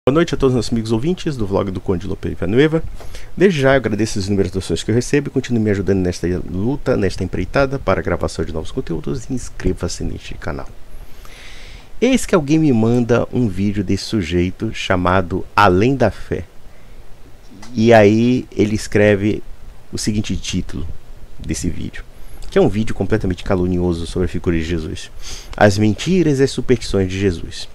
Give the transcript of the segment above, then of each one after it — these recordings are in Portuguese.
Boa noite a todos os nossos amigos ouvintes do vlog do Conde Lope Villanueva. Desde já eu agradeço as inúmeras doações que eu recebo e continuo me ajudando nesta luta, nesta empreitada para a gravação de novos conteúdos, e inscreva-se neste canal. Eis que alguém me manda um vídeo desse sujeito chamado Além da Fé. E aí ele escreve o seguinte título desse vídeo, que é um vídeo completamente calunioso sobre a figura de Jesus: As mentiras e as superstições de Jesus.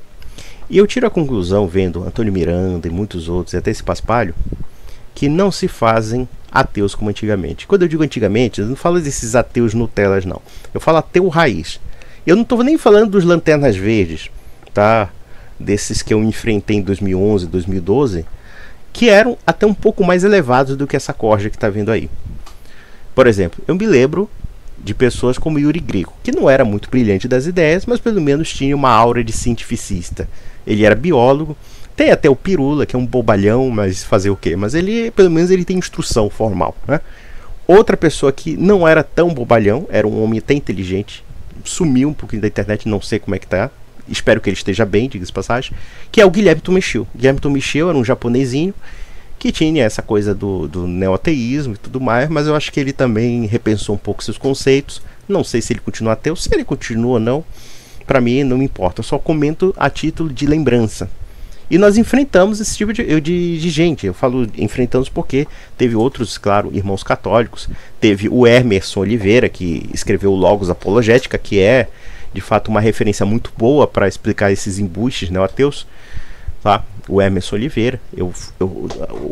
E eu tiro a conclusão, vendo Antônio Miranda e muitos outros, e até esse Paspalho, que não se fazem ateus como antigamente. Quando eu digo antigamente, eu não falo desses ateus Nutellas, não. Eu falo ateu raiz. Eu não estou nem falando dos lanternas verdes, tá? Desses que eu enfrentei em 2011, 2012, que eram até um pouco mais elevados do que essa corja que está vendo aí. Por exemplo, eu me lembro de pessoas como Yuri Grieco, que não era muito brilhante das ideias, mas pelo menos tinha uma aura de cientificista. Ele era biólogo, tem até o Pirula, que é um bobalhão, mas fazer o quê? Mas ele, pelo menos, ele tem instrução formal, né? Outra pessoa que não era tão bobalhão, era um homem até inteligente, sumiu um pouquinho da internet, não sei como é que tá, espero que ele esteja bem, diga-se passagem, que é o Guilherme Tomichio. Guilherme Tomichio era um japonesinho que tinha essa coisa do neoateísmo e tudo mais, mas eu acho que ele também repensou um pouco seus conceitos. Não sei se ele continua ateu, se ele continua ou não, para mim não me importa, eu só comento a título de lembrança. E nós enfrentamos esse tipo de gente. Eu falo enfrentamos porque teve outros, claro, irmãos católicos. Teve o Emerson Oliveira, que escreveu o Logos Apologética, que é de fato uma referência muito boa para explicar esses embustes neoateus, tá? O Emerson Oliveira,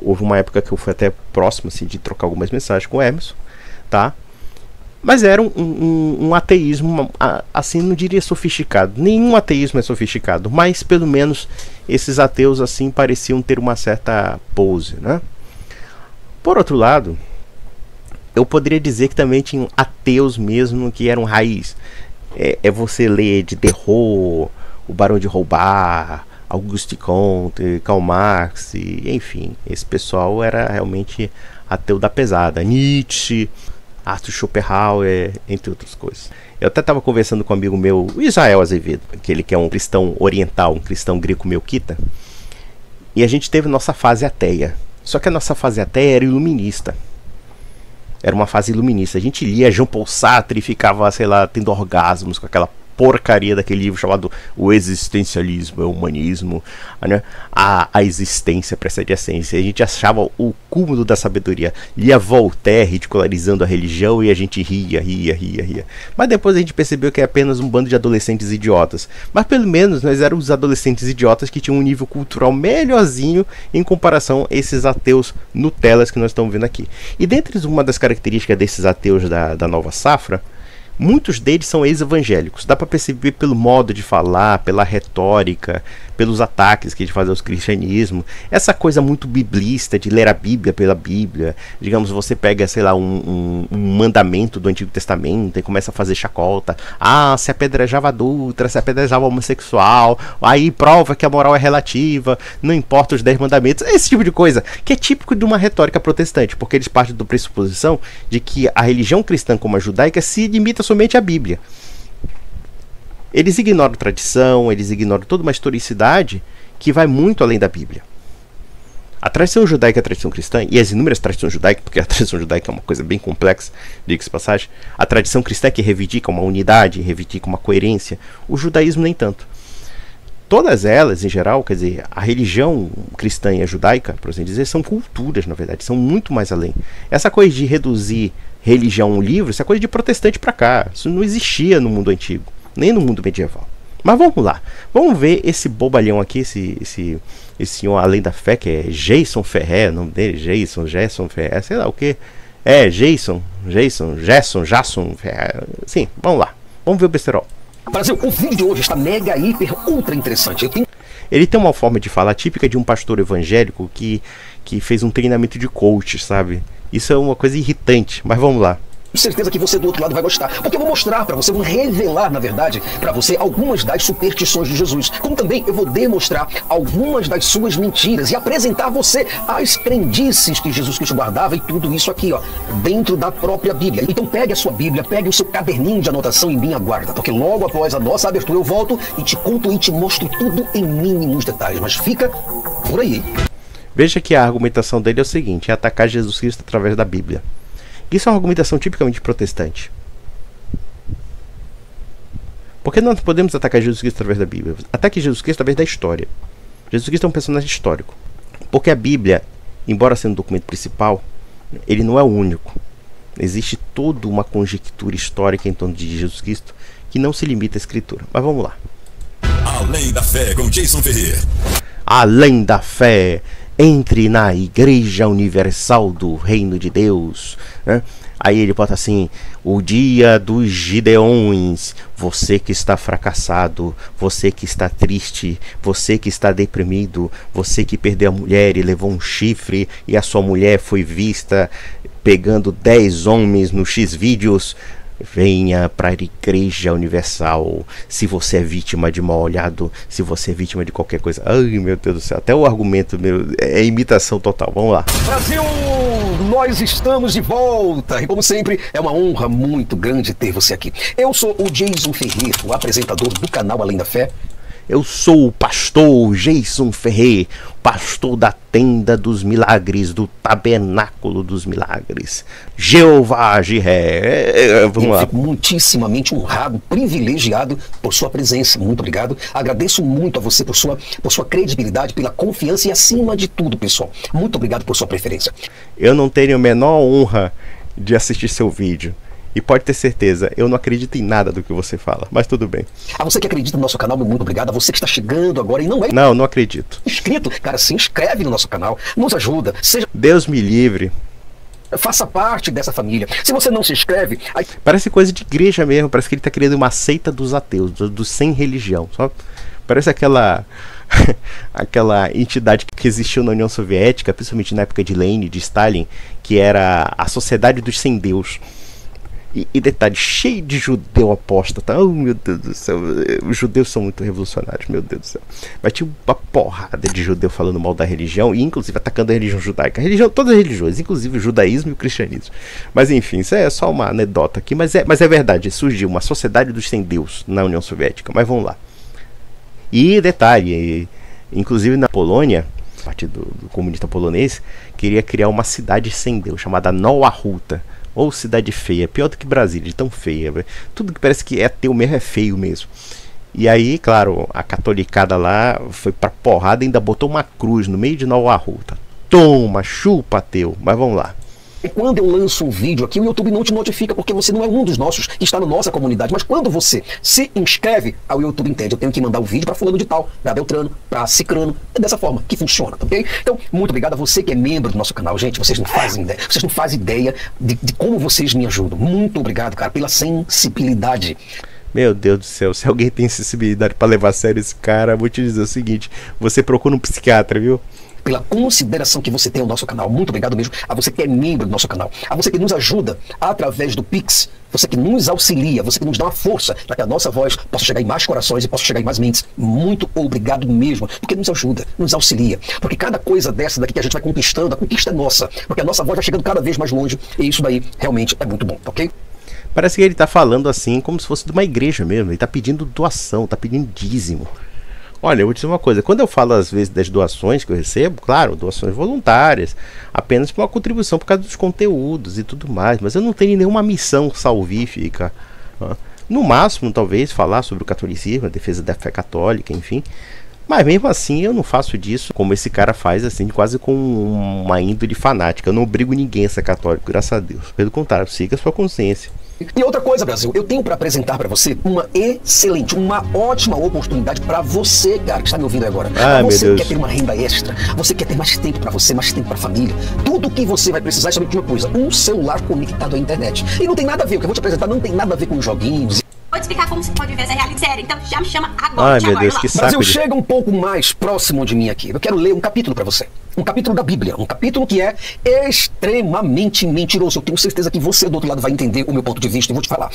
houve uma época que eu fui até próximo assim, de trocar algumas mensagens com o Emerson, tá? Mas era um ateísmo, assim, não diria sofisticado. Nenhum ateísmo é sofisticado, mas pelo menos esses ateus assim pareciam ter uma certa pose, né? Por outro lado, eu poderia dizer que também tinham ateus mesmo que eram raiz. É você ler de Derrô, o Barão de Roubar, Auguste Comte, Karl Marx, enfim, esse pessoal era realmente ateu da pesada. Nietzsche, Arthur Schopenhauer, entre outras coisas. Eu até estava conversando com um amigo meu, o Israel Azevedo, aquele que é um cristão oriental, um cristão grego melquita, e a gente teve nossa fase ateia. Só que a nossa fase ateia era iluminista. Era uma fase iluminista. A gente lia Jean Paul Sartre e ficava, sei lá, tendo orgasmos com aquela porcaria daquele livro chamado O Existencialismo, o Humanismo, né? A existência precede a ciência. A gente achava o cúmulo da sabedoria. Lia Voltaire ridicularizando a religião e a gente ria. Mas depois a gente percebeu que é apenas um bando de adolescentes idiotas. Mas pelo menos nós éramos os adolescentes idiotas que tinham um nível cultural melhorzinho em comparação a esses ateus Nutellas que nós estamos vendo aqui. E dentre uma das características desses ateus da nova safra, muitos deles são ex-evangélicos. Dá para perceber pelo modo de falar, pela retórica, pelos ataques que eles fazem ao cristianismo. Essa coisa muito biblista de ler a Bíblia pela Bíblia. Digamos, você pega, sei lá, um mandamento do Antigo Testamento e começa a fazer chacota. Ah, se apedrejava adulta, se apedrejava homossexual, aí prova que a moral é relativa, não importa os 10 mandamentos. Esse tipo de coisa, que é típico de uma retórica protestante, porque eles partem da pressuposição de que a religião cristã como a judaica se limita somente à Bíblia. Eles ignoram tradição, eles ignoram toda uma historicidade que vai muito além da Bíblia. A tradição judaica e a tradição cristã, e as inúmeras tradições judaicas, porque a tradição judaica é uma coisa bem complexa, diga-se passagem, a tradição cristã que reivindica uma unidade, reivindica uma coerência, o judaísmo nem tanto. Todas elas, em geral, quer dizer, a religião cristã e a judaica, por assim dizer, são culturas, na verdade, são muito mais além. Essa coisa de reduzir religião a um livro, isso é coisa de protestante pra cá. Isso não existia no mundo antigo, nem no mundo medieval. Mas vamos lá, vamos ver esse bobalhão aqui, esse senhor Além da Fé, que é Jason Ferrer, o nome dele, Jason Ferrer, sei lá o que. Jason Ferrer. Sim, vamos lá, vamos ver o besterol. Brasil, o vídeo de hoje está mega, hiper, ultra interessante. Ele tem uma forma de falar típica de um pastor evangélico que fez um treinamento de coach, sabe? Isso é uma coisa irritante, mas vamos lá. Tenho certeza que você do outro lado vai gostar, porque eu vou mostrar para você, vou revelar, na verdade, para você algumas das superstições de Jesus, como também eu vou demonstrar algumas das suas mentiras e apresentar a você as crendices que Jesus Cristo guardava e tudo isso aqui, ó, dentro da própria Bíblia. Então pegue a sua Bíblia, pegue o seu caderninho de anotação e me aguarda, porque logo após a nossa abertura eu volto e te conto e te mostro tudo em mínimos detalhes, mas fica por aí. Veja que a argumentação dele é o seguinte: é atacar Jesus Cristo através da Bíblia. Isso é uma argumentação tipicamente protestante. Porque nós não podemos atacar Jesus Cristo através da Bíblia. Ataque Jesus Cristo através da história. Jesus Cristo é um personagem histórico. Porque a Bíblia, embora sendo um documento principal, ele não é o único. Existe toda uma conjectura histórica em torno de Jesus Cristo que não se limita à Escritura. Mas vamos lá. Além da Fé, com Jason Ferrer. Além da Fé, entre na Igreja Universal do Reino de Deus, né? Aí ele bota assim: o dia dos Gideões, você que está fracassado, você que está triste, você que está deprimido, você que perdeu a mulher e levou um chifre e a sua mulher foi vista pegando 10 homens no X-Vídeos. Venha para a Igreja Universal. Se você é vítima de mal olhado, se você é vítima de qualquer coisa. Ai, meu Deus do céu, até o argumento meu é imitação total. Vamos lá. Brasil, nós estamos de volta. E como sempre, é uma honra muito grande ter você aqui. Eu sou o Jason Ferrer, o apresentador do canal Além da Fé. Eu sou o pastor Jason Ferrer, pastor da Tenda dos Milagres, do Tabernáculo dos Milagres. Jeová Jiré. Vamos lá. Fico muitíssimamente honrado, privilegiado por sua presença. Muito obrigado. Agradeço muito a você por sua credibilidade, pela confiança e, acima de tudo, pessoal, muito obrigado por sua preferência. Eu não tenho a menor honra de assistir seu vídeo. E pode ter certeza, eu não acredito em nada do que você fala, mas tudo bem. A você que acredita no nosso canal, muito obrigado. A você que está chegando agora e não é Não acredito. inscrito, cara, se inscreve no nosso canal, nos ajuda, seja... Deus me livre. Faça parte dessa família. Se você não se inscreve... Aí... Parece coisa de igreja mesmo, parece que ele está criando uma seita dos ateus, dos sem religião. Só parece aquela entidade que existiu na União Soviética, principalmente na época de Lenin, de Stalin, que era a Sociedade dos Sem Deus. E detalhe, cheio de judeu apóstata. Oh, meu Deus do céu. Os judeus são muito revolucionários, meu Deus do céu. Mas tinha uma porrada de judeu falando mal da religião, e inclusive atacando a religião judaica. Todas as religiões, inclusive o judaísmo e o cristianismo. Mas enfim, isso é só uma anedota aqui. Mas é verdade, surgiu uma sociedade dos sem Deus na União Soviética. Mas vamos lá. E detalhe, inclusive na Polônia, o partido do comunista polonês queria criar uma cidade sem Deus, chamada Nowa Huta. Ou cidade feia, pior do que Brasília, de tão feia. Tudo que parece que é ateu mesmo é feio mesmo. E aí, claro, a catolicada lá foi pra porrada e ainda botou uma cruz no meio de Nowa Huta. Toma, chupa ateu. Mas vamos lá. E quando eu lanço um vídeo aqui, o YouTube não te notifica, porque você não é um dos nossos que está na nossa comunidade. Mas quando você se inscreve, o YouTube entende. Eu tenho que mandar o vídeo para fulano de tal, para Beltrano, para Cicrano. É dessa forma que funciona, ok? Então, muito obrigado a você que é membro do nosso canal. Gente, vocês não fazem ideia. Vocês não fazem ideia de como vocês me ajudam. Muito obrigado, cara, pela sensibilidade. Meu Deus do céu, se alguém tem sensibilidade para levar a sério esse cara, vou te dizer o seguinte: você procura um psiquiatra, viu? Pela consideração que você tem ao nosso canal. Muito obrigado mesmo a você que é membro do nosso canal, a você que nos ajuda através do Pix, você que nos auxilia, você que nos dá uma força para que a nossa voz possa chegar em mais corações e possa chegar em mais mentes. Muito obrigado mesmo, porque nos ajuda, nos auxilia, porque cada coisa dessa daqui que a gente vai conquistando, a conquista é nossa, porque a nossa voz vai chegando cada vez mais longe, e isso daí realmente é muito bom, ok? Parece que ele tá falando assim como se fosse de uma igreja mesmo. Ele tá pedindo doação, tá pedindo dízimo. Olha, eu vou te dizer uma coisa, quando eu falo às vezes das doações que eu recebo, claro, doações voluntárias, apenas por uma contribuição por causa dos conteúdos e tudo mais, mas eu não tenho nenhuma missão salvífica. No máximo, talvez, falar sobre o catolicismo, a defesa da fé católica, enfim. Mas mesmo assim eu não faço disso como esse cara faz, assim, quase com uma índole fanática. Eu não obrigo ninguém a ser católico, graças a Deus. Pelo contrário, siga a sua consciência. E outra coisa, Brasil, eu tenho para apresentar para você uma excelente, uma ótima oportunidade para você, cara, que está me ouvindo agora. Você quer ter uma renda extra, você quer ter mais tempo para você, mais tempo para a família. Tudo o que você vai precisar é somente de uma coisa: um celular conectado à internet. E não tem nada a ver, o que eu vou te apresentar não tem nada a ver com joguinhos. Vou te explicar como você pode ver essa reality série, então já me chama agora. Ai, meu Deus, que saco. Brasil, chega um pouco mais próximo de mim aqui. Eu quero ler um capítulo para você. um capítulo da Bíblia, um capítulo que é extremamente mentiroso. Eu tenho certeza que você do outro lado vai entender o meu ponto de vista e vou te falar.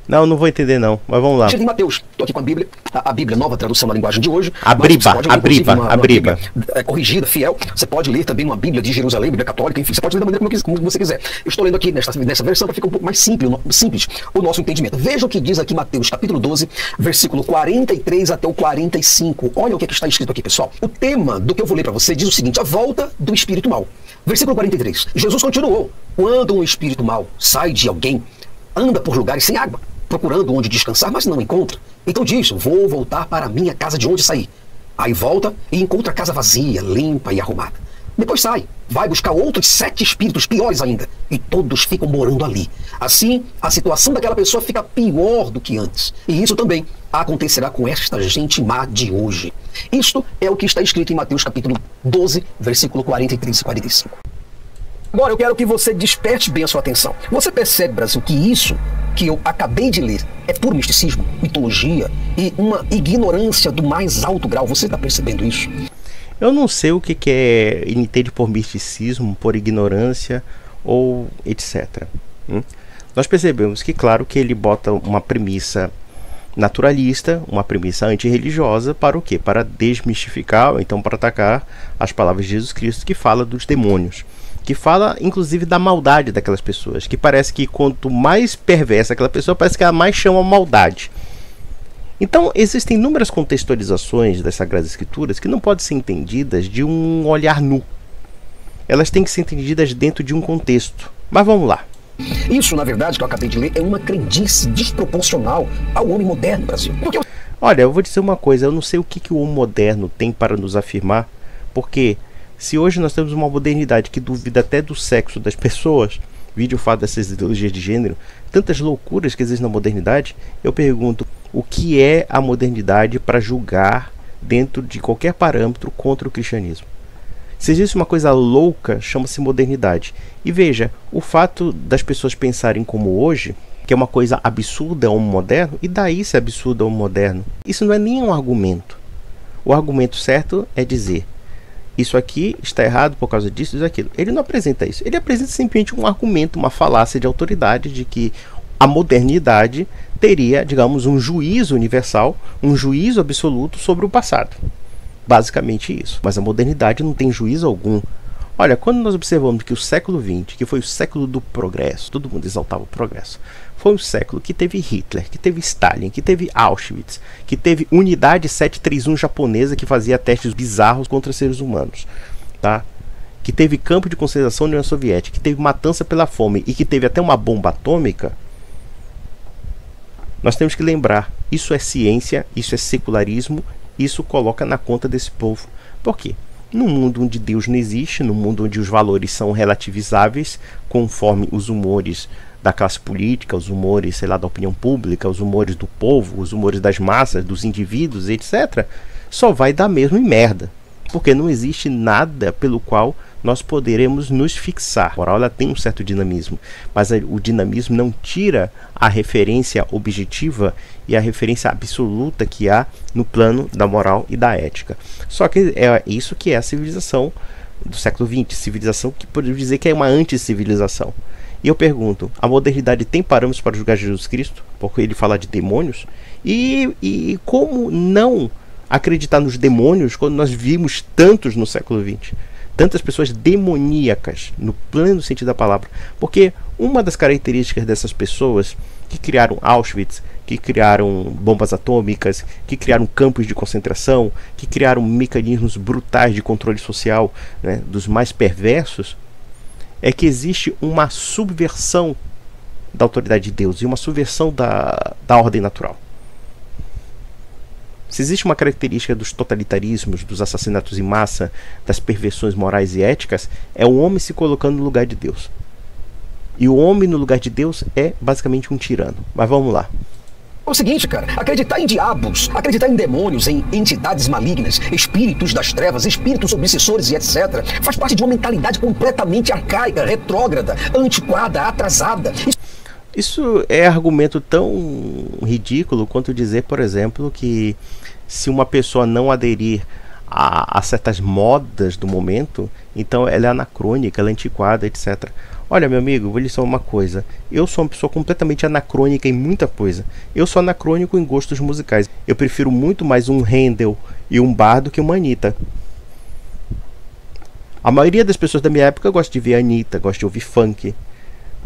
Não vou entender não, mas vamos lá. Em Mateus, estou aqui com a Bíblia, a Bíblia, nova tradução na linguagem de hoje. A Bíblia corrigida, fiel. Você pode ler também uma Bíblia de Jerusalém, Bíblia católica, enfim, você pode ler da maneira como você quiser. Eu estou lendo aqui nessa versão para ficar um pouco mais simples o nosso entendimento. Veja o que diz aqui Mateus, capítulo 12, versículo 43 até o 45. Olha o que está escrito aqui, pessoal. O tema do que eu vou ler para você diz o seguinte: a volta do espírito mau. Versículo 43. Jesus continuou: quando um espírito mau sai de alguém, anda por lugares sem água, procurando onde descansar, mas não encontra. Então diz: vou voltar para a minha casa de onde saí. Aí volta e encontra a casa vazia, limpa e arrumada. Depois sai, vai buscar outros 7 espíritos piores ainda, e todos ficam morando ali. Assim, a situação daquela pessoa fica pior do que antes. E isso também acontecerá com esta gente má de hoje. Isto é o que está escrito em Mateus capítulo 12, versículo 43 e 45. Agora eu quero que você desperte bem a sua atenção. Você percebe, Brasil, que isso que eu acabei de ler é puro misticismo, mitologia e uma ignorância do mais alto grau. Você está percebendo isso? Eu não sei o que ele entende por misticismo, por ignorância ou etc. Nós percebemos que, claro, que ele bota uma premissa naturalista, uma premissa antirreligiosa, para o quê? Para desmistificar, ou então para atacar as palavras de Jesus Cristo, que fala dos demônios, que fala inclusive da maldade daquelas pessoas, que parece que quanto mais perversa aquela pessoa, parece que ela mais chama maldade. Então existem inúmeras contextualizações das Sagradas Escrituras que não podem ser entendidas de um olhar nu. Elas têm que ser entendidas dentro de um contexto. Mas vamos lá. Isso, na verdade, que eu acabei de ler, é uma crendice desproporcional ao homem moderno, Brasil. Olha, eu vou dizer uma coisa, eu não sei o que o homem moderno tem para nos afirmar, porque se hoje nós temos uma modernidade que duvida até do sexo das pessoas, vídeo o fato dessas ideologias de gênero, tantas loucuras que existem na modernidade, eu pergunto, o que é a modernidade para julgar dentro de qualquer parâmetro contra o cristianismo? Se existe uma coisa louca, chama-se modernidade. E veja, o fato das pessoas pensarem como hoje, que é uma coisa absurda ao homem moderno, e daí se é absurdo ao homem moderno? Isso não é nenhum argumento. O argumento certo é dizer: isso aqui está errado por causa disso e daquilo. Ele não apresenta isso. Ele apresenta simplesmente um argumento, uma falácia de autoridade de que a modernidade teria, digamos, um juízo universal, um juízo absoluto sobre o passado. Basicamente isso. Mas a modernidade não tem juízo algum. Olha, quando nós observamos que o século XX, que foi o século do progresso, todo mundo exaltava o progresso, foi um século que teve Hitler, que teve Stalin, que teve Auschwitz, que teve Unidade 731 japonesa que fazia testes bizarros contra seres humanos, tá? Que teve campo de concentração na União Soviética, que teve matança pela fome e que teve até uma bomba atômica. Nós temos que lembrar, isso é ciência, isso é secularismo, isso coloca na conta desse povo. Por quê? Num mundo onde Deus não existe, num mundo onde os valores são relativizáveis, conforme os humores da classe política, os humores, sei lá, da opinião pública, os humores do povo, os humores das massas, dos indivíduos, etc., só vai dar mesmo em merda. Porque não existe nada pelo qual nós poderemos nos fixar. A moral, ela tem um certo dinamismo, mas o dinamismo não tira a referência objetiva e a referência absoluta que há no plano da moral e da ética. Só que é isso que é a civilização do século XX, civilização que podemos dizer que é uma anticivilização. E eu pergunto, a modernidade tem parâmetros para julgar Jesus Cristo? Porque ele fala de demônios? E como não acreditar nos demônios quando nós vimos tantos no século XX? Tantas pessoas demoníacas, no pleno sentido da palavra. Porque uma das características dessas pessoas que criaram Auschwitz, que criaram bombas atômicas, que criaram campos de concentração, que criaram mecanismos brutais de controle social, né, dos mais perversos, é que existe uma subversão da autoridade de Deus e uma subversão da ordem natural. Se existe uma característica dos totalitarismos, dos assassinatos em massa, das perversões morais e éticas, é o homem se colocando no lugar de Deus. E o homem no lugar de Deus é basicamente um tirano. Mas vamos lá. É o seguinte, cara, acreditar em diabos, acreditar em demônios, em entidades malignas, espíritos das trevas, espíritos obsessores e etc., faz parte de uma mentalidade completamente arcaica, retrógrada, antiquada, atrasada. Isso é argumento tão ridículo quanto dizer, por exemplo, que se uma pessoa não aderir a certas modas do momento, então ela é anacrônica, ela é antiquada, etc. Olha, meu amigo, vou lhe dizer uma coisa. Eu sou uma pessoa completamente anacrônica em muita coisa. Eu sou anacrônico em gostos musicais. Eu prefiro muito mais um Handel e um Bar do que uma Anitta. A maioria das pessoas da minha época gosta de ver a Anitta, gosta de ouvir funk,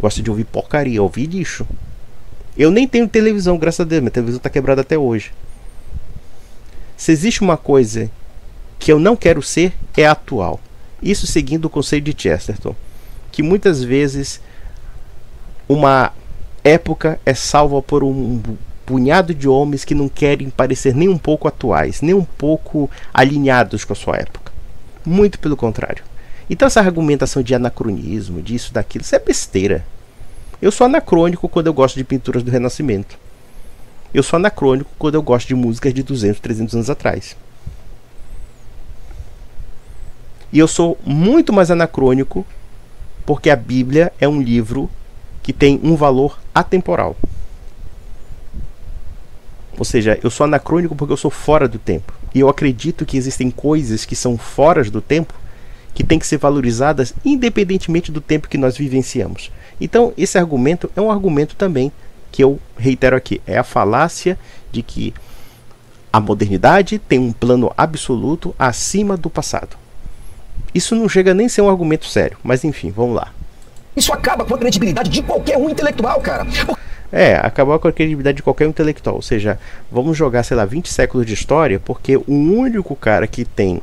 gosta de ouvir porcaria, ouvir lixo. Eu nem tenho televisão, graças a Deus. Minha televisão está quebrada até hoje. Se existe uma coisa que eu não quero ser, é atual. Isso seguindo o conselho de Chesterton, que muitas vezes uma época é salva por um punhado de homens que não querem parecer nem um pouco atuais, nem um pouco alinhados com a sua época. Muito pelo contrário. Então essa argumentação de anacronismo, disso, daquilo, isso é besteira. Eu sou anacrônico quando eu gosto de pinturas do Renascimento. Eu sou anacrônico quando eu gosto de músicas de 200, 300 anos atrás. E eu sou muito mais anacrônico porque a Bíblia é um livro que tem um valor atemporal. Ou seja, eu sou anacrônico porque eu sou fora do tempo. E eu acredito que existem coisas que são fora do tempo que têm que ser valorizadas independentemente do tempo que nós vivenciamos. Então, esse argumento é um argumento também que eu reitero aqui. É a falácia de que a modernidade tem um plano absoluto acima do passado. Isso não chega nem a ser um argumento sério, mas enfim, vamos lá. Isso acaba com a credibilidade de qualquer um intelectual, cara. Acabar com a credibilidade de qualquer intelectual. Ou seja, vamos jogar, sei lá, 20 séculos de história, porque o único cara que tem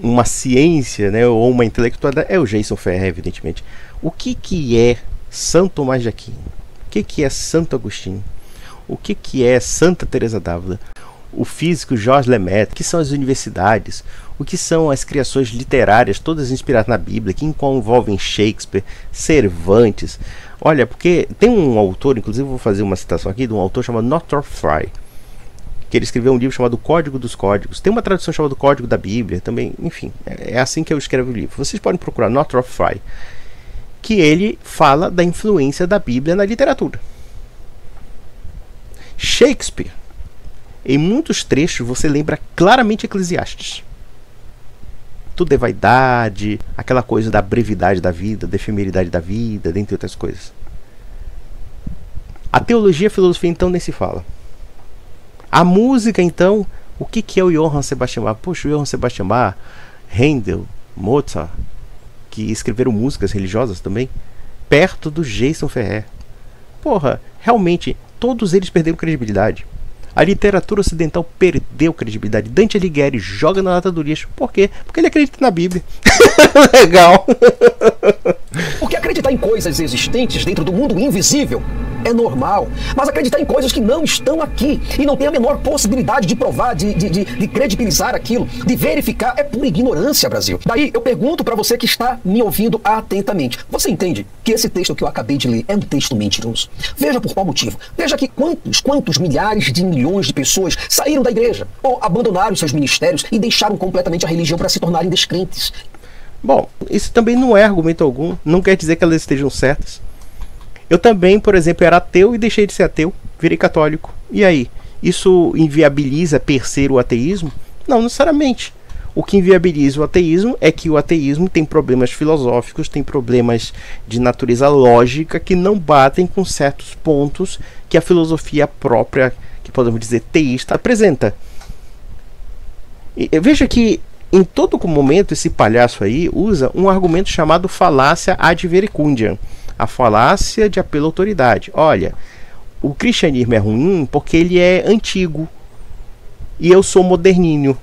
uma ciência, né, ou uma intelectualidade é o Jason Ferrer, evidentemente. O que é Santo Tomás de Aquino? O que é Santo Agostinho? O que é Santa Teresa d'Ávila? O físico Georges Lemaitre? O que são as universidades? O que são as criações literárias, todas inspiradas na Bíblia, que envolvem Shakespeare, Cervantes? Olha, porque tem um autor, inclusive eu vou fazer uma citação aqui, de um autor chamado Northrop Frye, que ele escreveu um livro chamado Código dos Códigos. Tem uma tradução chamada Código da Bíblia também, enfim, é assim que eu escrevo o livro. Vocês podem procurar Northrop Frye, que ele fala da influência da Bíblia na literatura. Shakespeare, em muitos trechos você lembra claramente Eclesiastes. Tudo é vaidade, aquela coisa da brevidade da vida, da efemeridade da vida, dentre outras coisas. A teologia e a filosofia então nem se fala. A música então, o que é o Johann Sebastian Bach? Poxa, o Johann Sebastian Bach, Handel, Mozart, que escreveram músicas religiosas também, perto do Jason Ferrer. Porra, realmente, todos eles perderam credibilidade. A literatura ocidental perdeu credibilidade. Dante Alighieri joga na lata do lixo. Por quê? Porque ele acredita na Bíblia. Legal. Porque acreditar em coisas existentes dentro do mundo invisível é normal. Mas acreditar em coisas que não estão aqui e não tem a menor possibilidade de provar, de credibilizar aquilo, de verificar, é pura ignorância, Brasil. Daí eu pergunto para você que está me ouvindo atentamente. Você entende que esse texto que eu acabei de ler é um texto mentiroso? Veja por qual motivo. Veja que quantos milhares de milhões de pessoas saíram da igreja ou abandonaram seus ministérios e deixaram completamente a religião para se tornarem descrentes. Bom, isso também não é argumento algum. Não quer dizer que elas estejam certas. Eu também, por exemplo, era ateu e deixei de ser ateu, virei católico. E aí? Isso inviabiliza per se o ateísmo? Não necessariamente. O que inviabiliza o ateísmo é que o ateísmo tem problemas filosóficos, tem problemas de natureza lógica que não batem com certos pontos que a filosofia própria, que podemos dizer teísta, apresenta. E veja que em todo momento esse palhaço aí usa um argumento chamado falácia ad verecundiam, a falácia de apelo à autoridade. Olha, o cristianismo é ruim porque ele é antigo e eu sou moderninho.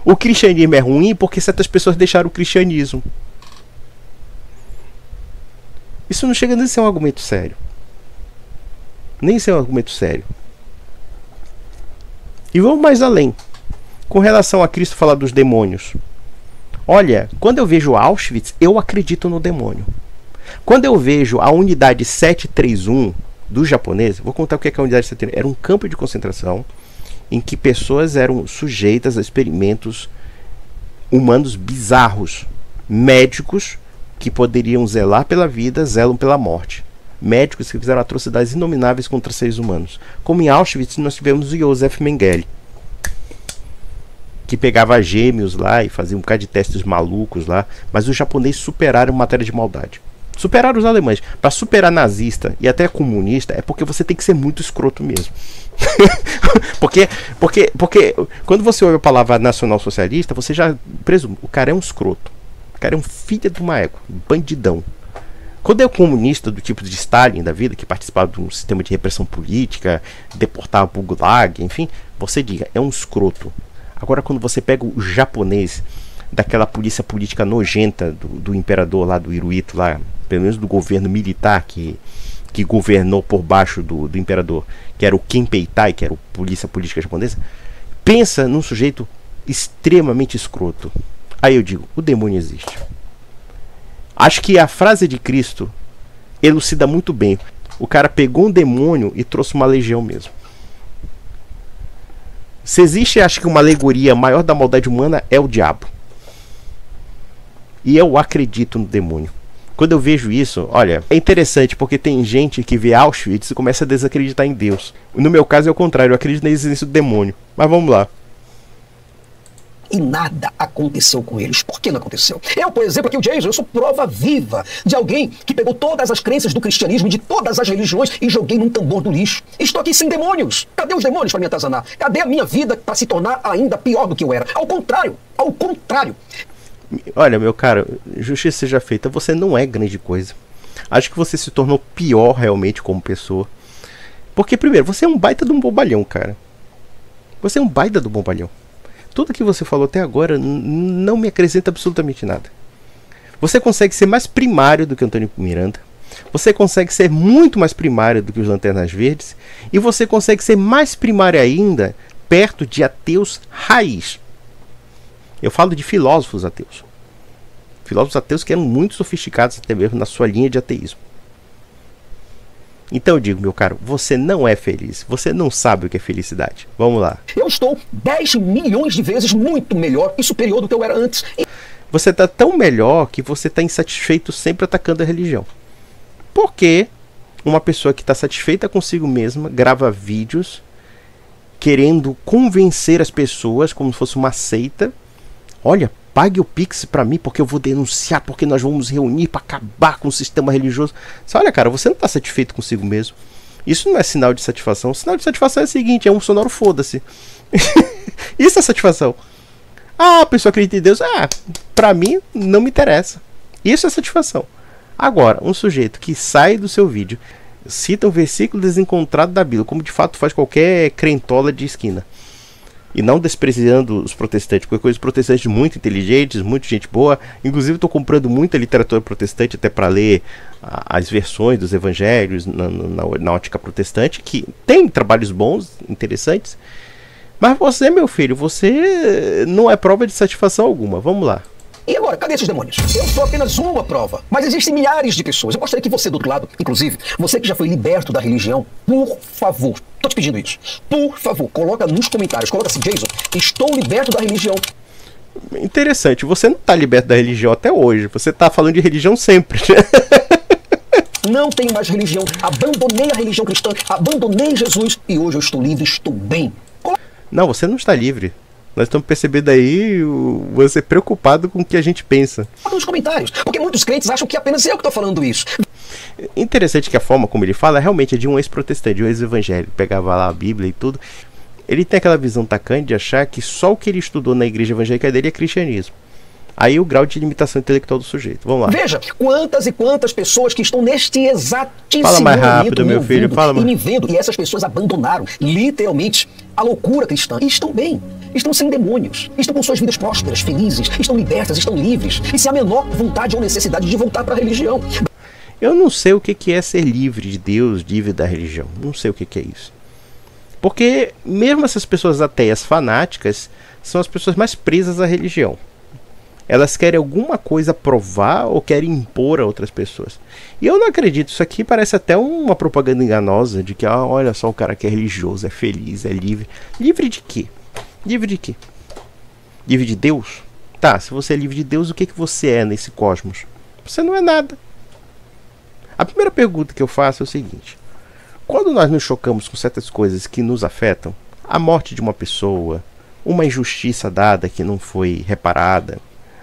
O cristianismo é ruim porque certas pessoas deixaram o cristianismo. Isso não chega nem a ser um argumento sério. Nem ser um argumento sério. E vamos mais além. Com relação a Cristo falar dos demônios. Olha, quando eu vejo Auschwitz, eu acredito no demônio. Quando eu vejo a unidade 731 dos japoneses, vou contar o que é a unidade 731. Era um campo de concentração em que pessoas eram sujeitas a experimentos humanos bizarros. Médicos que poderiam zelar pela vida, zelam pela morte. Médicos que fizeram atrocidades inomináveis contra seres humanos. Como em Auschwitz nós tivemos o Josef Mengele. que pegava gêmeos lá e fazia um bocado de testes malucos lá, mas os japoneses superaram em matéria de maldade. Superaram os alemães. Para superar nazista e até comunista é porque você tem que ser muito escroto mesmo. porque quando você ouve a palavra nacional-socialista, você já presume, o cara é um escroto. O cara é um filho de uma égua, um bandidão. Quando é o comunista do tipo de Stalin da vida, que participava de um sistema de repressão política, deportava para o Gulag, enfim, você diga, é um escroto. Agora quando você pega o japonês, daquela polícia política nojenta do imperador lá, do Hirohito lá, pelo menos do governo militar que governou por baixo do imperador, que era o Kenpeitai, que era o polícia política japonesa, pensa num sujeito extremamente escroto. Aí eu digo, o demônio existe. Acho que a frase de Cristo elucida muito bem. O cara pegou um demônio e trouxe uma legião mesmo. Se existe, acho que uma alegoria maior da maldade humana é o diabo. E eu acredito no demônio. Quando eu vejo isso, olha, é interessante porque tem gente que vê Auschwitz e começa a desacreditar em Deus. No meu caso é o contrário, eu acredito na existência do demônio. Mas vamos lá. E nada aconteceu com eles. Por que não aconteceu? Eu, por exemplo, aqui o Jason, eu sou prova viva de alguém que pegou todas as crenças do cristianismo e de todas as religiões e joguei num tambor do lixo. Estou aqui sem demônios. Cadê os demônios para me atazanar? Cadê a minha vida para se tornar ainda pior do que eu era? Ao contrário, ao contrário. Olha, meu caro, justiça seja feita, você não é grande coisa. Acho que você se tornou pior realmente como pessoa. Porque, primeiro, você é um baita de um bobalhão, cara. Você é um baita do bobalhão. Tudo que você falou até agora não me acrescenta absolutamente nada. Você consegue ser mais primário do que Antônio Miranda. Você consegue ser muito mais primário do que os Lanternas Verdes. E você consegue ser mais primário ainda perto de ateus raiz. Eu falo de filósofos ateus. Filósofos ateus que eram muito sofisticados até mesmo na sua linha de ateísmo. Então eu digo, meu caro, você não é feliz. Você não sabe o que é felicidade. Vamos lá. Eu estou 10 milhões de vezes muito melhor e superior do que eu era antes. Você está tão melhor que você está insatisfeito sempre atacando a religião. Porque uma pessoa que está satisfeita consigo mesma grava vídeos querendo convencer as pessoas como se fosse uma seita. Olha, pague o Pix pra mim porque eu vou denunciar, porque nós vamos reunir para acabar com o sistema religioso. Olha, cara, você não está satisfeito consigo mesmo. Isso não é sinal de satisfação. O sinal de satisfação é o seguinte, é um sonoro foda-se. Isso é satisfação. Ah, a pessoa acredita em Deus. Ah, pra mim não me interessa. Isso é satisfação. Agora, um sujeito que sai do seu vídeo, cita um versículo desencontrado da Bíblia, como de fato faz qualquer crentola de esquina. E não desprezando os protestantes, porque coisas protestantes muito inteligentes, muito gente boa. Inclusive estou comprando muita literatura protestante até para ler as versões dos evangelhos na ótica protestante, que tem trabalhos bons, interessantes. Mas você, meu filho, você não é prova de satisfação alguma. Vamos lá. E agora, cadê esses demônios? Eu sou apenas uma prova, mas existem milhares de pessoas. Eu gostaria que você do outro lado, inclusive, você que já foi liberto da religião, por favor, tô te pedindo isso, por favor, coloca nos comentários, coloca assim, Jason, estou liberto da religião. Interessante, você não tá liberto da religião até hoje, você tá falando de religião sempre. Não tenho mais religião, abandonei a religião cristã, abandonei Jesus e hoje eu estou livre, estou bem. Não, você não está livre. Nós estamos percebendo aí você preocupado com o que a gente pensa. Nos comentários, porque muitos crentes acham que apenas eu que estou falando isso. Interessante que a forma como ele fala realmente é de um ex-protestante, de um ex-evangélico. Pegava lá a Bíblia e tudo. Ele tem aquela visão tacante de achar que só o que ele estudou na igreja evangélica dele é cristianismo. Aí o grau de limitação intelectual do sujeito. Vamos lá. Veja, quantas e quantas pessoas que estão neste exatíssimo fala mais rápido, meu filho, fala mais. E me vendo, e essas pessoas abandonaram, literalmente, a loucura cristã. E estão bem, estão sem demônios, estão com suas vidas prósperas, felizes, estão libertas, estão livres, e sem a menor vontade ou necessidade de voltar para a religião. Eu não sei o que é ser livre de Deus, livre da religião. Não sei o que é isso. Porque mesmo essas pessoas ateias fanáticas são as pessoas mais presas à religião. Elas querem alguma coisa provar ou querem impor a outras pessoas. E eu não acredito. Isso aqui parece até uma propaganda enganosa de que, olha só, o cara que é religioso, é feliz, é livre. Livre de quê? Livre de quê? Livre de Deus? Tá, se você é livre de Deus, o que você é nesse cosmos? Você não é nada. A primeira pergunta que eu faço é o seguinte. Quando nós nos chocamos com certas coisas que nos afetam, a morte de uma pessoa, uma injustiça dada que não foi reparada.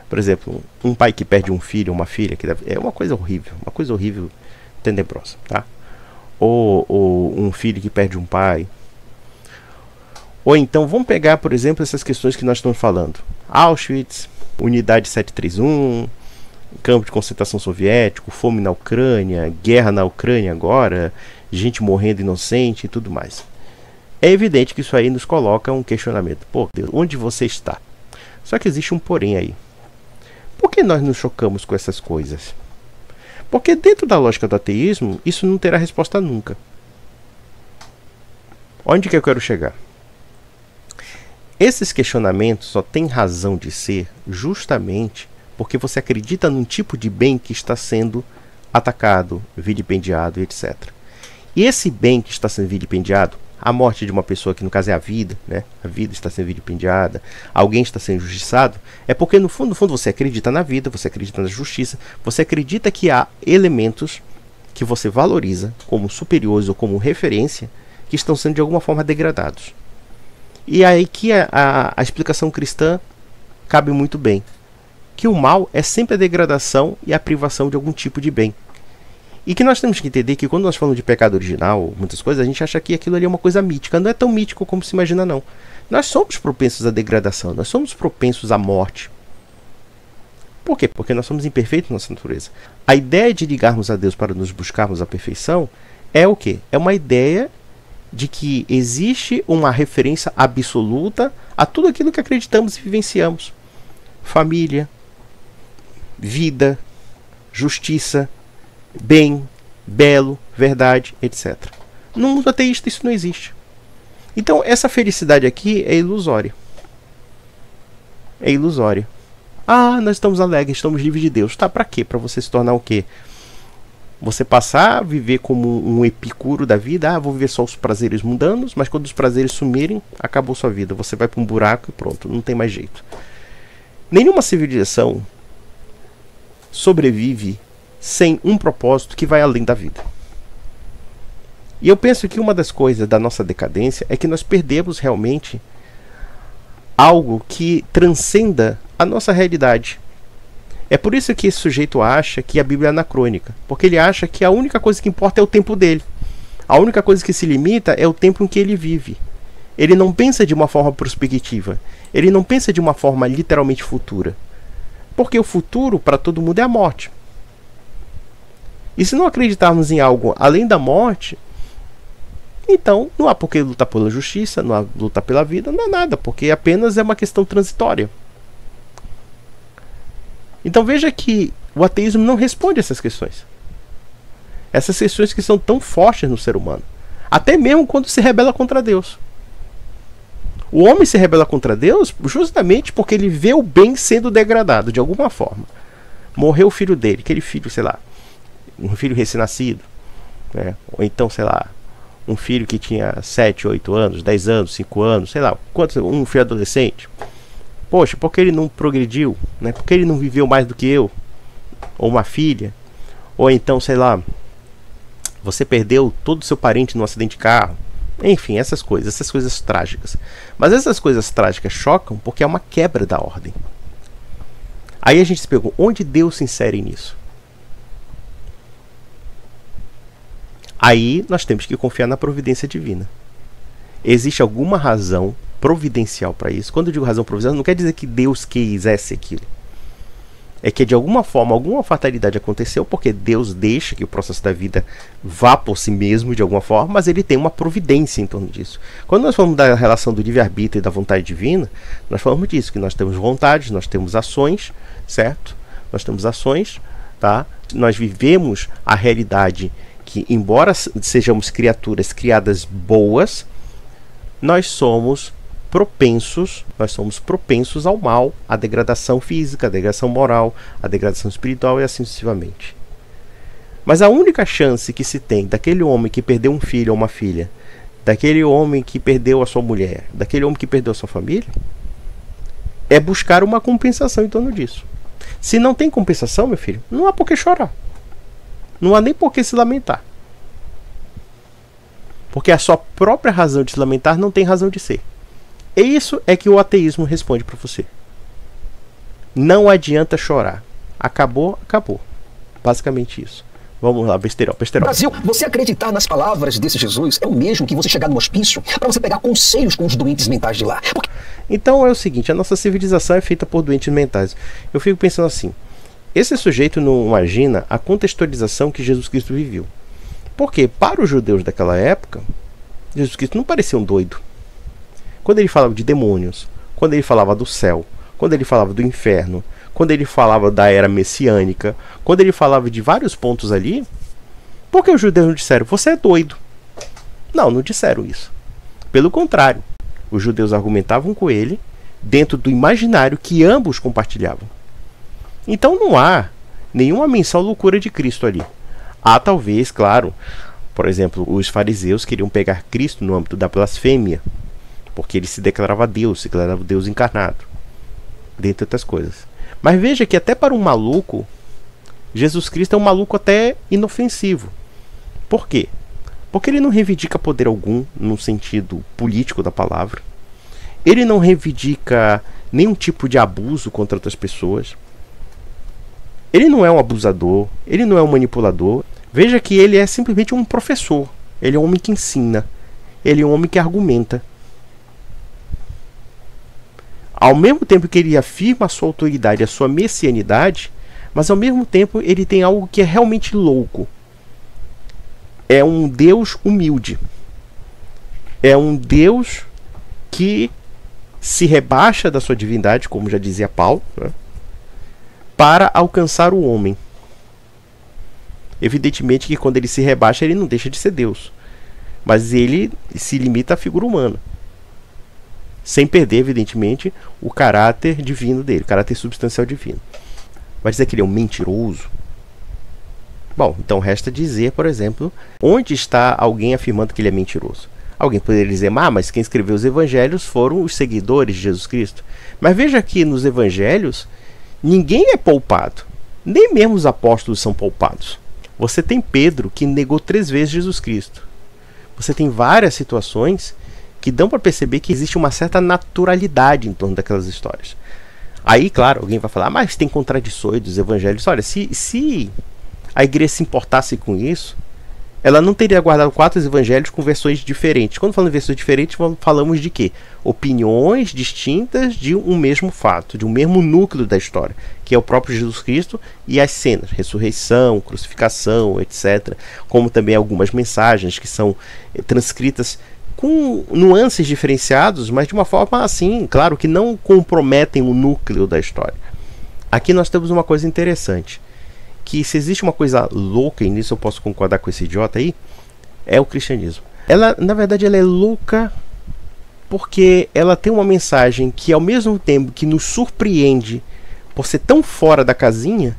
Por exemplo, um pai que perde um filho ou uma filha, que é uma coisa horrível, tenebrosa, tá? Ou um filho que perde um pai. Ou então, vamos pegar, por exemplo, essas questões que nós estamos falando. Auschwitz, Unidade 731, campo de concentração soviético, fome na Ucrânia, guerra na Ucrânia agora, gente morrendo inocente e tudo mais. É evidente que isso aí nos coloca um questionamento. Pô, Deus, onde você está? Só que existe um porém aí. Por que nós nos chocamos com essas coisas? Porque dentro da lógica do ateísmo, isso não terá resposta nunca. Onde que eu quero chegar? Esses questionamentos só têm razão de ser justamente porque você acredita num tipo de bem que está sendo atacado, vilipendiado, etc. E esse bem que está sendo vilipendiado, a morte de uma pessoa, que no caso é a vida, né? A vida está sendo vilipendiada, alguém está sendo injustiçado, é porque no fundo você acredita na vida, você acredita na justiça, você acredita que há elementos que você valoriza como superiores ou como referência que estão sendo de alguma forma degradados. E aí que a explicação cristã cabe muito bem. Que o mal é sempre a degradação e a privação de algum tipo de bem. E que nós temos que entender que quando nós falamos de pecado original, muitas coisas, a gente acha que aquilo ali é uma coisa mítica. Não é tão mítico como se imagina, não. Nós somos propensos à degradação, nós somos propensos à morte. Por quê? Porque nós somos imperfeitos na nossa natureza. A ideia de ligarmos a Deus para nos buscarmos a perfeição é o quê? É uma ideia de que existe uma referência absoluta a tudo aquilo que acreditamos e vivenciamos. Família, vida, justiça, bem, belo, verdade, etc. No mundo ateísta isso não existe. Então essa felicidade aqui é ilusória. É ilusória. Ah, nós estamos alegres, estamos livres de Deus. Tá, pra quê? Pra você se tornar o quê? Você passar a viver como um epicuro da vida. Ah, vou viver só os prazeres mundanos, mas quando os prazeres sumirem, acabou sua vida. Você vai para um buraco e pronto, não tem mais jeito. Nenhuma civilização sobrevive sem um propósito que vai além da vida. E eu penso que uma das coisas da nossa decadência é que nós perdemos realmente algo que transcenda a nossa realidade. É por isso que esse sujeito acha que a Bíblia é anacrônica, porque ele acha que a única coisa que importa é o tempo dele. A única coisa que se limita é o tempo em que ele vive. Ele não pensa de uma forma prospectiva. Ele não pensa de uma forma literalmente futura. Porque o futuro para todo mundo é a morte. E se não acreditarmos em algo além da morte, então não há por que lutar pela justiça, não há lutar pela vida, não há nada, porque apenas é uma questão transitória. Então veja que o ateísmo não responde a essas questões. Essas questões que são tão fortes no ser humano. Até mesmo quando se rebela contra Deus. O homem se rebela contra Deus justamente porque ele vê o bem sendo degradado de alguma forma. Morreu o filho dele, aquele filho, sei lá, um filho recém-nascido, né? Ou então, sei lá, um filho que tinha 7, 8 anos, 10 anos, 5 anos, sei lá, um filho adolescente. Poxa, por que ele não progrediu? Né? Por que ele não viveu mais do que eu? Ou uma filha? Ou então, sei lá, você perdeu todo o seu parente num acidente de carro. Enfim, essas coisas trágicas. Mas essas coisas trágicas chocam porque é uma quebra da ordem. Aí a gente se pergunta, onde Deus se insere nisso? Aí nós temos que confiar na providência divina. Existe alguma razão providencial para isso? Quando eu digo razão providencial, não quer dizer que Deus quisesse aquilo. É que de alguma forma, alguma fatalidade aconteceu, porque Deus deixa que o processo da vida vá por si mesmo de alguma forma, mas ele tem uma providência em torno disso. Quando nós falamos da relação do livre-arbítrio e da vontade divina, nós falamos disso, que nós temos vontades, nós temos ações, certo? Nós temos ações, tá? Nós vivemos a realidade que, embora sejamos criaturas criadas boas, nós somos propensos ao mal, à degradação física, à degradação moral, à degradação espiritual e assim sucessivamente. Mas a única chance que se tem daquele homem que perdeu um filho ou uma filha, daquele homem que perdeu a sua mulher, daquele homem que perdeu a sua família, é buscar uma compensação em torno disso. Se não tem compensação, meu filho, não há por que chorar. Não há nem por que se lamentar. Porque a sua própria razão de se lamentar não tem razão de ser. E isso é que o ateísmo responde para você. Não adianta chorar. Acabou, acabou. Basicamente isso. Vamos lá, besterol. Brasil, você acreditar nas palavras desse Jesus é o mesmo que você chegar no hospício para você pegar conselhos com os doentes mentais de lá. Então é o seguinte, a nossa civilização é feita por doentes mentais. Eu fico pensando assim, esse sujeito não imagina a contextualização que Jesus Cristo viveu. Porque para os judeus daquela época, Jesus Cristo não parecia um doido. Quando ele falava de demônios, quando ele falava do céu, quando ele falava do inferno, quando ele falava da era messiânica, quando ele falava de vários pontos ali, por que os judeus não disseram, você é doido? Não, não disseram isso. Pelo contrário, os judeus argumentavam com ele dentro do imaginário que ambos compartilhavam. Então não há nenhuma menção à loucura de Cristo ali. Há talvez, claro, por exemplo, os fariseus queriam pegar Cristo no âmbito da blasfêmia, porque ele se declarava Deus, se declarava Deus encarnado, dentre outras coisas. Mas veja que até para um maluco, Jesus Cristo é um maluco até inofensivo. Por quê? Porque ele não reivindica poder algum no sentido político da palavra. Ele não reivindica nenhum tipo de abuso contra outras pessoas. Ele não é um abusador, ele não é um manipulador. Veja que ele é simplesmente um professor. Ele é um homem que ensina. Ele é um homem que argumenta. Ao mesmo tempo que ele afirma a sua autoridade, a sua messianidade, mas ao mesmo tempo ele tem algo que é realmente louco. É um Deus humilde. É um Deus que se rebaixa da sua divindade, como já dizia Paulo, né, para alcançar o homem. Evidentemente que quando ele se rebaixa, ele não deixa de ser Deus. Mas ele se limita à figura humana. Sem perder, evidentemente, o caráter divino dele, o caráter substancial divino. Vai dizer que ele é um mentiroso? Bom, então resta dizer, por exemplo, onde está alguém afirmando que ele é mentiroso? Alguém poderia dizer, mas quem escreveu os evangelhos foram os seguidores de Jesus Cristo. Mas veja que nos evangelhos, ninguém é poupado. Nem mesmo os apóstolos são poupados. Você tem Pedro, que negou 3 vezes Jesus Cristo. Você tem várias situações que dão para perceber que existe uma certa naturalidade em torno daquelas histórias. Aí, claro, alguém vai falar, mas tem contradições dos evangelhos. Olha, se a igreja se importasse com isso, ela não teria guardado 4 evangelhos com versões diferentes. Quando falamos em versões diferentes, falamos de quê? Opiniões distintas de um mesmo fato, de um mesmo núcleo da história, que é o próprio Jesus Cristo e as cenas, ressurreição, crucificação, etc. Como também algumas mensagens que são transcritas com nuances diferenciados, mas de uma forma assim, claro, que não comprometem o núcleo da história. Aqui nós temos uma coisa interessante, que se existe uma coisa louca, e nisso eu posso concordar com esse idiota aí, é o cristianismo. Ela, na verdade, ela é louca porque ela tem uma mensagem que, ao mesmo tempo que nos surpreende por ser tão fora da casinha,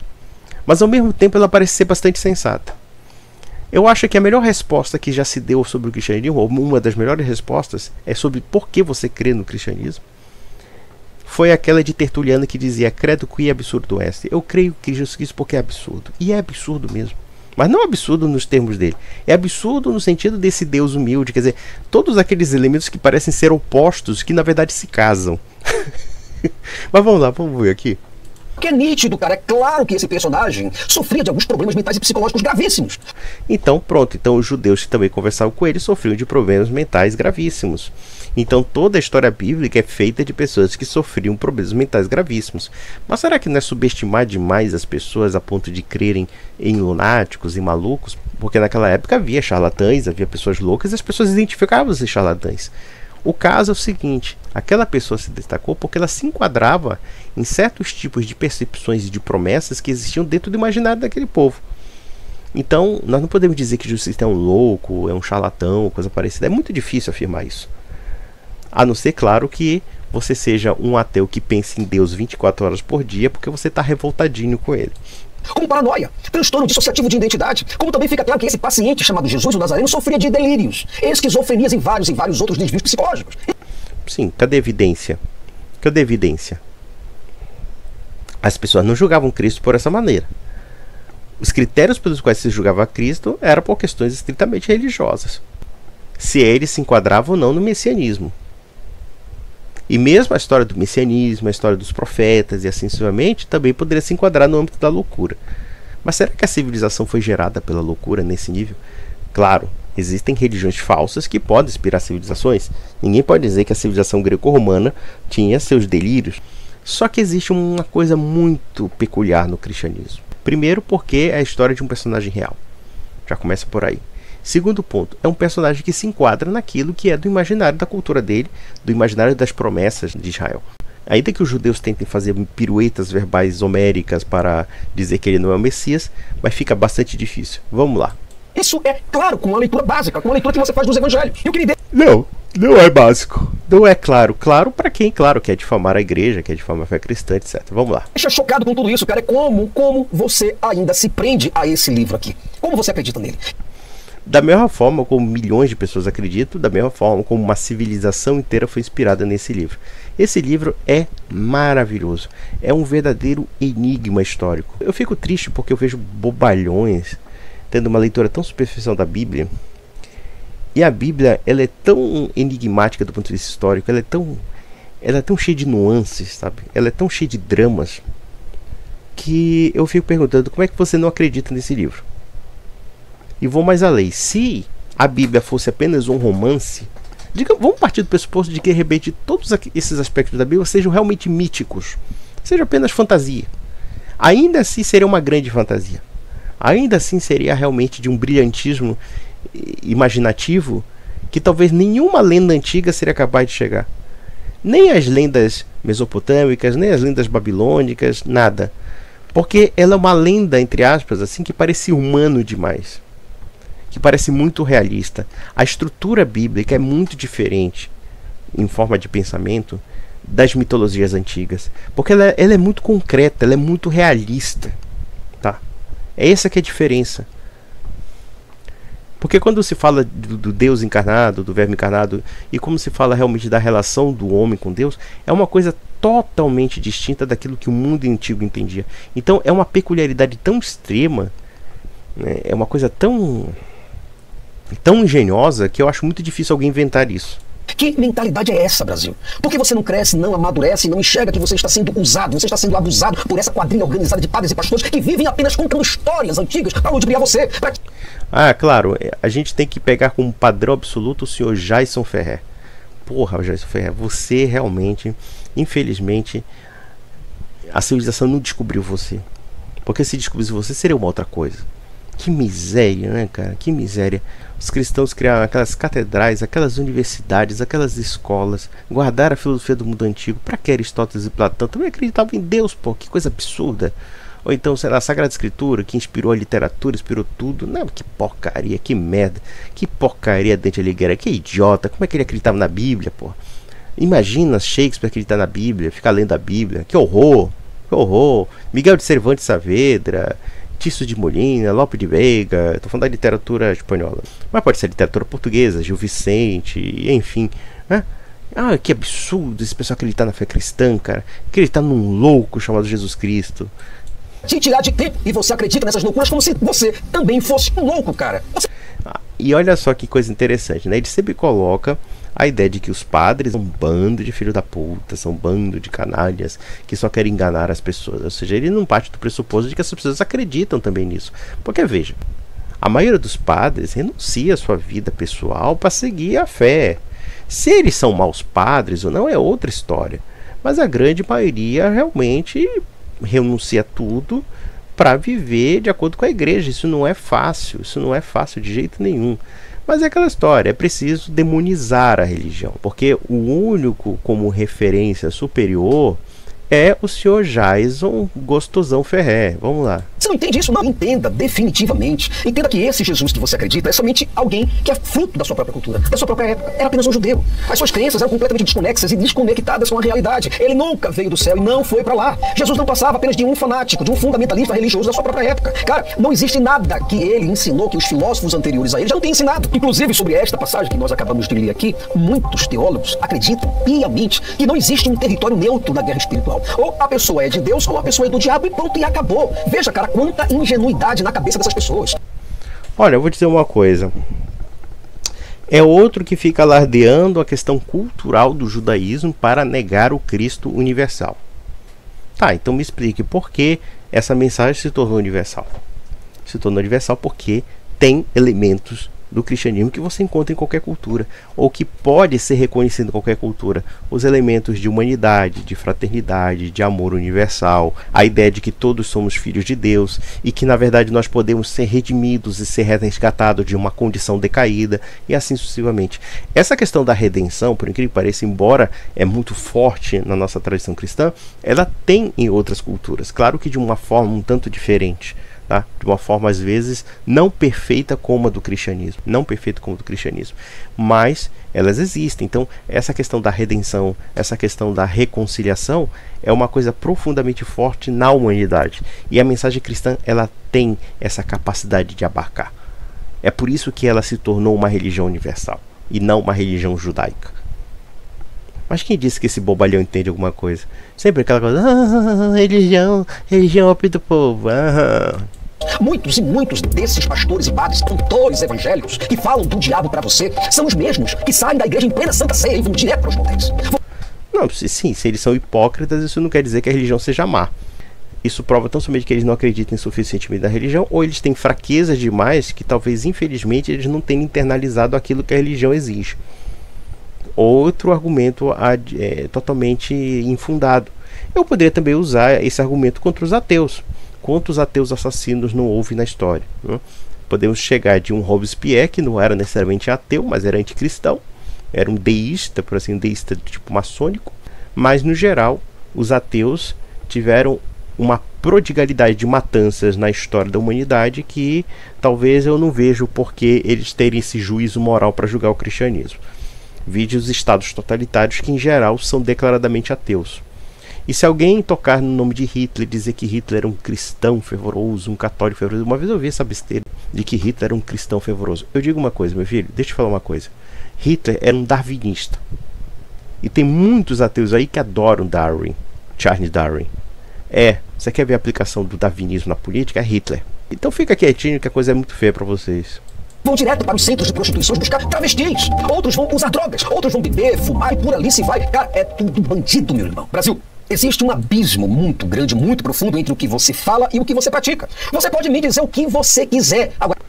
mas ao mesmo tempo ela parece ser bastante sensata. Eu acho que a melhor resposta que já se deu sobre o cristianismo, ou uma das melhores respostas, é sobre por que você crê no cristianismo. Foi aquela de Tertuliano que dizia, credo qui absurdo est. Eu creio que Jesus Cristo porque é absurdo. E é absurdo mesmo. Mas não absurdo nos termos dele. É absurdo no sentido desse Deus humilde. Quer dizer, todos aqueles elementos que parecem ser opostos, que na verdade se casam. Mas vamos lá, vamos ver aqui. Que é nítido, cara. É claro que esse personagem sofria de alguns problemas mentais e psicológicos gravíssimos. Então, pronto. Então, os judeus que também conversavam com ele sofriam de problemas mentais gravíssimos. Então, toda a história bíblica é feita de pessoas que sofriam problemas mentais gravíssimos. Mas será que não é subestimar demais as pessoas a ponto de crerem em lunáticos e malucos? Porque naquela época havia charlatães, havia pessoas loucas e as pessoas identificavam esses charlatães. O caso é o seguinte, aquela pessoa se destacou porque ela se enquadrava em certos tipos de percepções e de promessas que existiam dentro do imaginário daquele povo. Então, nós não podemos dizer que Jesus é um louco, é um charlatão, coisa parecida. É muito difícil afirmar isso. A não ser, claro, que você seja um ateu que pense em Deus 24 horas por dia porque você está revoltadinho com ele. Como paranoia, transtorno dissociativo de identidade, como também fica claro que esse paciente chamado Jesus o Nazareno sofria de delírios, esquizofrenias e vários outros desvios psicológicos. Sim, cadê a evidência? Cadê a evidência? As pessoas não julgavam Cristo por essa maneira. Os critérios pelos quais se julgava Cristo eram por questões estritamente religiosas. Se ele se enquadrava ou não no messianismo. E mesmo a história do messianismo, a história dos profetas e assim sucessivamente, também poderia se enquadrar no âmbito da loucura. Mas será que a civilização foi gerada pela loucura nesse nível? Claro, existem religiões falsas que podem inspirar civilizações. Ninguém pode dizer que a civilização greco-romana tinha seus delírios. Só que existe uma coisa muito peculiar no cristianismo. Primeiro, porque é a história de um personagem real. Já começa por aí. Segundo ponto, é um personagem que se enquadra naquilo que é do imaginário da cultura dele, do imaginário das promessas de Israel. Ainda que os judeus tentem fazer piruetas verbais homéricas para dizer que ele não é o Messias, mas fica bastante difícil. Vamos lá. Isso é claro, com uma leitura básica, com uma leitura que você faz dos evangelhos. Eu queria... Não é básico. Não é claro. Claro para quem? Claro, quer difamar a igreja, quer difamar a fé cristã, etc. Vamos lá. Deixa chocado com tudo isso, cara. É como você ainda se prende a esse livro aqui. Como você acredita nele? Da mesma forma como milhões de pessoas acreditam, da mesma forma como uma civilização inteira foi inspirada nesse livro. Esse livro é maravilhoso. É um verdadeiro enigma histórico. Eu fico triste porque eu vejo bobalhões tendo uma leitura tão superficial da Bíblia. E a Bíblia, ela é tão enigmática do ponto de vista histórico, ela é tão cheia de nuances, sabe? Ela é tão cheia de dramas que eu fico perguntando como é que você não acredita nesse livro. E vou mais além. Se a Bíblia fosse apenas um romance, vamos partir do pressuposto de que de repente todos esses aspectos da Bíblia sejam realmente míticos, seja apenas fantasia. Ainda assim seria uma grande fantasia. Ainda assim seria realmente de um brilhantismo imaginativo que talvez nenhuma lenda antiga seria capaz de chegar. Nem as lendas mesopotâmicas, nem as lendas babilônicas, nada. Porque ela é uma lenda, entre aspas, assim, que parece humano demais. Que parece muito realista. A estrutura bíblica é muito diferente, em forma de pensamento, das mitologias antigas. Porque ela é muito concreta, ela é muito realista. Tá? É essa que é a diferença. Porque quando se fala do Deus encarnado, do Verbo encarnado, e como se fala realmente da relação do homem com Deus, é uma coisa totalmente distinta daquilo que o mundo antigo entendia. Então é uma peculiaridade tão extrema, né? É uma coisa tão engenhosa que eu acho muito difícil alguém inventar isso. Que mentalidade é essa, Brasil? Por que você não cresce, não amadurece, não enxerga que você está sendo usado, você está sendo abusado por essa quadrilha organizada de padres e pastores que vivem apenas contando histórias antigas para ludibriar você? Ah, claro, a gente tem que pegar como padrão absoluto o senhor Jason Ferrer. Porra, Jason Ferrer, você realmente, infelizmente, a civilização não descobriu você. Porque se descobrisse você, seria uma outra coisa. Que miséria, né, cara? Que miséria. Os cristãos criaram aquelas catedrais, aquelas universidades, aquelas escolas, guardaram a filosofia do mundo antigo. Para que Aristóteles e Platão também acreditavam em Deus, pô, que coisa absurda. Ou então, sei lá, a Sagrada Escritura, que inspirou a literatura, inspirou tudo. Não, que porcaria, que merda. Que porcaria, Dante Alighieri, que idiota. Como é que ele acreditava na Bíblia, pô? Imagina Shakespeare acreditar na Bíblia, ficar lendo a Bíblia. Que horror, que horror. Miguel de Cervantes Saavedra, Tício de Molina, Lope de Veiga, estou falando da literatura espanhola, mas pode ser literatura portuguesa, Gil Vicente, enfim, né? Ah, que absurdo esse pessoal acreditar na fé cristã, cara, acreditar num louco chamado Jesus Cristo. Te tirar de tempo e você acredita nessas loucuras como se você também fosse um louco, cara. E olha só que coisa interessante, né? Ele sempre coloca a ideia de que os padres são um bando de filho da puta, são um bando de canalhas que só querem enganar as pessoas. Ou seja, ele não parte do pressuposto de que as pessoas acreditam também nisso. Porque, veja, a maioria dos padres renuncia a sua vida pessoal para seguir a fé. Se eles são maus padres ou não é outra história. Mas a grande maioria realmente renuncia a tudo para viver de acordo com a igreja. Isso não é fácil de jeito nenhum. Mas é aquela história, é preciso demonizar a religião, porque o único como referência superior é o senhor Jason Gostosão Ferrer. Vamos lá. Você não entende isso? Não entenda definitivamente. Entenda que esse Jesus que você acredita é somente alguém que é fruto da sua própria cultura, da sua própria época. Era apenas um judeu. As suas crenças eram completamente desconexas e desconectadas com a realidade. Ele nunca veio do céu e não foi para lá. Jesus não passava apenas de um fanático, de um fundamentalista religioso da sua própria época. Cara, não existe nada que ele ensinou que os filósofos anteriores a ele já não têm ensinado. Inclusive, sobre esta passagem que nós acabamos de ler aqui, muitos teólogos acreditam piamente que não existe um território neutro na guerra espiritual. Ou a pessoa é de Deus ou a pessoa é do diabo e pronto, e acabou. Veja, cara, quanta ingenuidade na cabeça dessas pessoas. Olha, eu vou dizer uma coisa. é outro que fica alardeando a questão cultural do judaísmo para negar o Cristo universal. Tá, então me explique por que essa mensagem se tornou universal. Se tornou universal porque tem elementos do cristianismo que você encontra em qualquer cultura, ou que pode ser reconhecido em qualquer cultura. Os elementos de humanidade, de fraternidade, de amor universal, a ideia de que todos somos filhos de Deus e que na verdade nós podemos ser redimidos e ser resgatados de uma condição decaída, e assim sucessivamente. Essa questão da redenção, por incrível que pareça, embora é muito forte na nossa tradição cristã, ela tem em outras culturas, claro que de uma forma um tanto diferente. Tá? De uma forma às vezes não perfeita como a do cristianismo, mas elas existem. Então essa questão da redenção, essa questão da reconciliação é uma coisa profundamente forte na humanidade, e a mensagem cristã ela tem essa capacidade de abarcar. É por isso que ela se tornou uma religião universal e não uma religião judaica. Mas quem disse que esse bobalhão entende alguma coisa? Sempre aquela coisa, religião é o do povo. Muitos e muitos desses pastores e padres, cantores evangélicos que falam do diabo para você, são os mesmos que saem da igreja em plena Santa Ceia e vão direto para os motéis. Não, sim, se eles são hipócritas, isso não quer dizer que a religião seja má. Isso prova tão somente que eles não acreditam suficientemente na religião, ou eles têm fraquezas demais que talvez, infelizmente, eles não tenham internalizado aquilo que a religião exige. Outro argumento totalmente infundado. Eu poderia também usar esse argumento contra os ateus. Quantos ateus assassinos não houve na história? Né? Podemos chegar de um Robespierre, que não era necessariamente ateu, mas era anticristão, era um deísta, por assim, um deísta do tipo maçônico, mas no geral os ateus tiveram uma prodigalidade de matanças na história da humanidade que talvez eu não vejo porque eles terem esse juízo moral para julgar o cristianismo. Vide os estados totalitários que em geral são declaradamente ateus. E se alguém tocar no nome de Hitler, dizer que Hitler era um cristão fervoroso, um católico fervoroso, uma vez eu vi essa besteira de que Hitler era um cristão fervoroso. Eu digo uma coisa, meu filho, deixa eu falar uma coisa. Hitler era um darwinista. E tem muitos ateus aí que adoram Darwin, Charles Darwin. Você quer ver a aplicação do darwinismo na política? É Hitler. Então fica quietinho que a coisa é muito feia pra vocês. Vão direto para os centros de prostituição buscar travestis. Outros vão usar drogas, outros vão beber, fumar e por ali se vai. Cara, é tudo bandido, meu irmão. Brasil, existe um abismo muito grande, muito profundo entre o que você fala e o que você pratica. Você pode me dizer o que você quiser. Agora,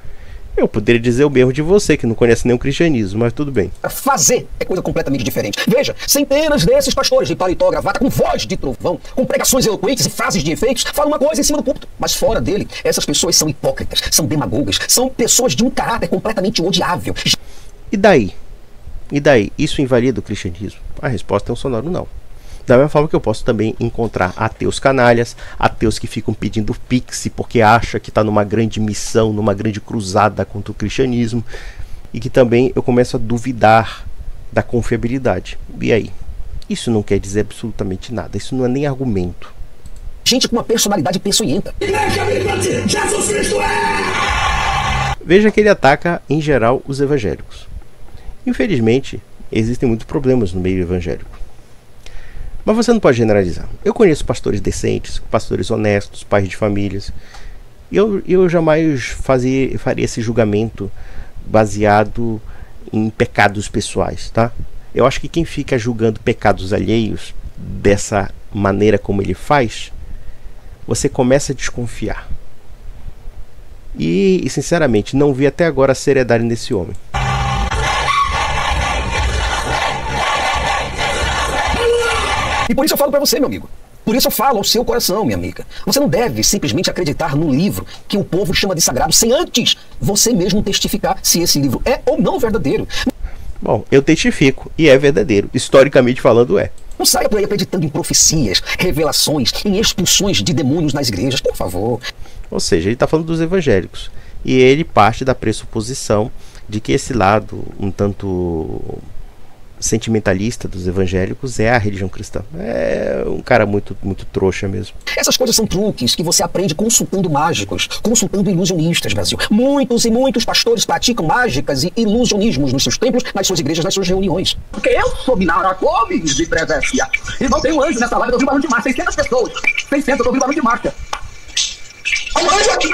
eu poderia dizer o mesmo de você, que não conhece nem o cristianismo, mas tudo bem. Fazer é coisa completamente diferente. Veja, centenas desses pastores de paletó, gravata, com voz de trovão, com pregações eloquentes e frases de efeitos, falam uma coisa em cima do púlpito. Mas fora dele, essas pessoas são hipócritas, são demagogas, são pessoas de um caráter completamente odiável. E daí? Isso invalida o cristianismo? A resposta é um sonoro não. Da mesma forma que eu posso também encontrar ateus canalhas, ateus que ficam pedindo pix porque acha que está numa grande missão, numa grande cruzada contra o cristianismo, e que também eu começo a duvidar da confiabilidade. E aí? Isso não quer dizer absolutamente nada, isso não é nem argumento. Gente com uma personalidade peçonhenta. Veja que ele ataca, em geral, os evangélicos. Infelizmente, existem muitos problemas no meio evangélico. Mas você não pode generalizar. Eu conheço pastores decentes, pastores honestos, pais de famílias. E eu jamais faria esse julgamento baseado em pecados pessoais, tá? Eu acho que quem fica julgando pecados alheios dessa maneira como ele faz, você começa a desconfiar. E sinceramente, não vi até agora a seriedade nesse homem. E por isso eu falo pra você, meu amigo. Por isso eu falo ao seu coração, minha amiga. Você não deve simplesmente acreditar no livro que o povo chama de sagrado sem antes você mesmo testificar se esse livro é ou não verdadeiro. Bom, eu testifico e é verdadeiro. Historicamente falando, é. Não saia por aí acreditando em profecias, revelações, em expulsões de demônios nas igrejas, por favor. Ou seja, ele está falando dos evangélicos. E ele parte da pressuposição de que esse lado um tanto sentimentalista dos evangélicos é a religião cristã. É um cara muito trouxa mesmo. Essas coisas são truques que você aprende consultando mágicos, consultando ilusionistas, Brasil. Muitos e muitos pastores praticam mágicas e ilusionismos nos seus templos, nas suas igrejas, nas suas reuniões. Porque eu sou Minara Gomes de presença. E não tem um anjo nessa live, eu ouvi barulho de marcha. 600 pessoas. 600, eu ouvi barulho de marcha. Olha o anjo aqui.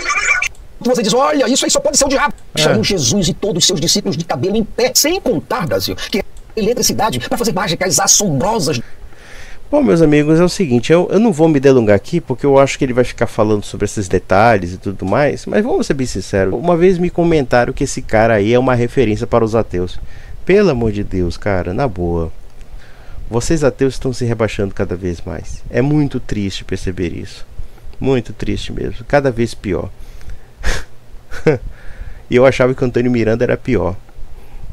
você diz, olha, isso aí só pode ser o diabo. Chamam Jesus e todos os seus discípulos de cabelo em pé, sem contar, Brasil, que é eletricidade para fazer mágicas assombrosas. Bom, meus amigos, é o seguinte, eu não vou me delongar aqui, porque eu acho que ele vai ficar falando sobre esses detalhes e tudo mais, mas vamos ser bem sinceros, uma vez me comentaram que esse cara aí é uma referência para os ateus. Pelo amor de Deus, cara, na boa. Vocês ateus estão se rebaixando cada vez mais. É muito triste perceber isso. Muito triste mesmo, cada vez pior. E eu achava que o Antônio Miranda era pior.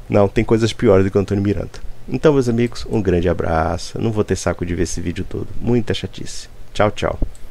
Não, tem coisas piores do que o Antônio Miranda. Então, meus amigos, um grande abraço. Não vou ter saco de ver esse vídeo todo. Muita chatice. Tchau, tchau.